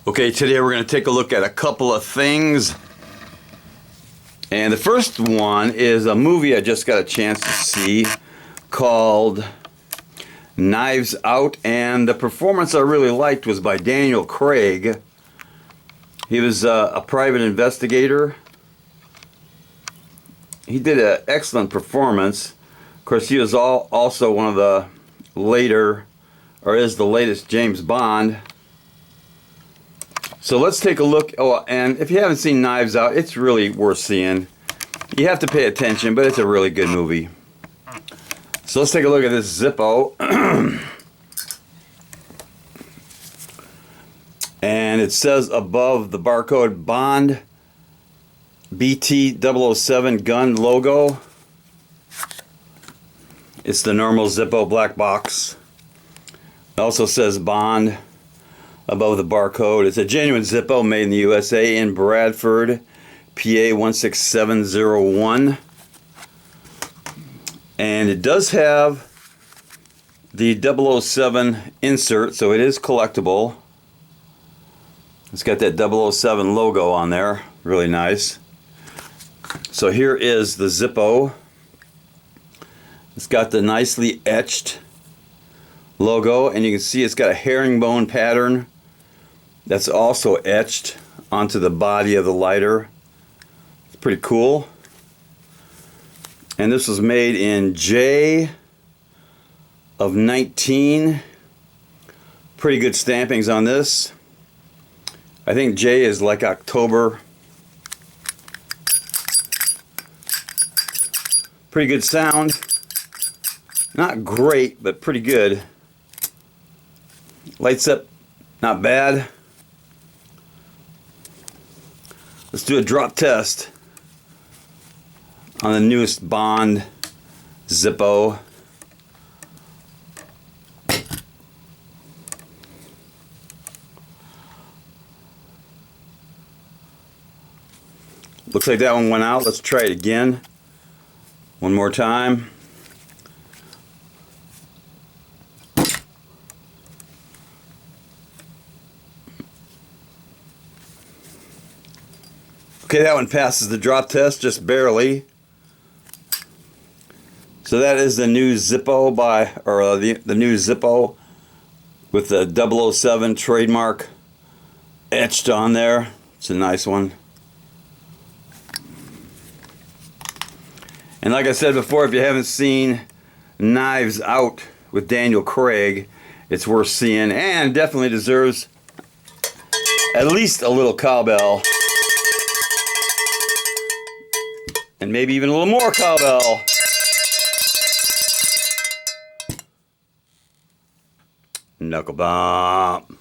Okay, today we're going to take a look at a couple of things. And the first one is a movie I just got a chance to see called Knives Out, and the performance I really liked was by Daniel Craig. He was a private investigator. He did an excellent performance. Of course, he was also one of the later, or is the latest James Bond. So let's take a look. Oh, and if you haven't seen Knives Out, it's really worth seeing. You have to pay attention, but it's a really good movie. So let's take a look at this Zippo. And it says above the barcode Bond BT007 gun logo. It's the normal Zippo black box. It also says Bond above the barcode. It's a genuine Zippo made in the USA in Bradford, PA 16701. And it does have the 007 insert, so it is collectible. It's got that 007 logo on there. Really nice. So here is the Zippo. It's got the nicely etched logo, and you can see it's got a herringbone pattern that's also etched onto the body of the lighter. It's pretty cool. And this was made in J of 19. Pretty good stampings on this. I think J is like October. Pretty good sound. Not great, but pretty good. Lights up, not bad. Let's do a drop test on the newest Bond Zippo. Looks like that one went out. Let's try it again. One more time. Okay, that one passes the drop test just barely. So that is the new Zippo the new Zippo with the 007 trademark etched on there. It's a nice one. And like I said before, if you haven't seen Knives Out with Daniel Craig, it's worth seeing and definitely deserves at least a little cowbell. And maybe even a little more cowbell. Knuckle bump.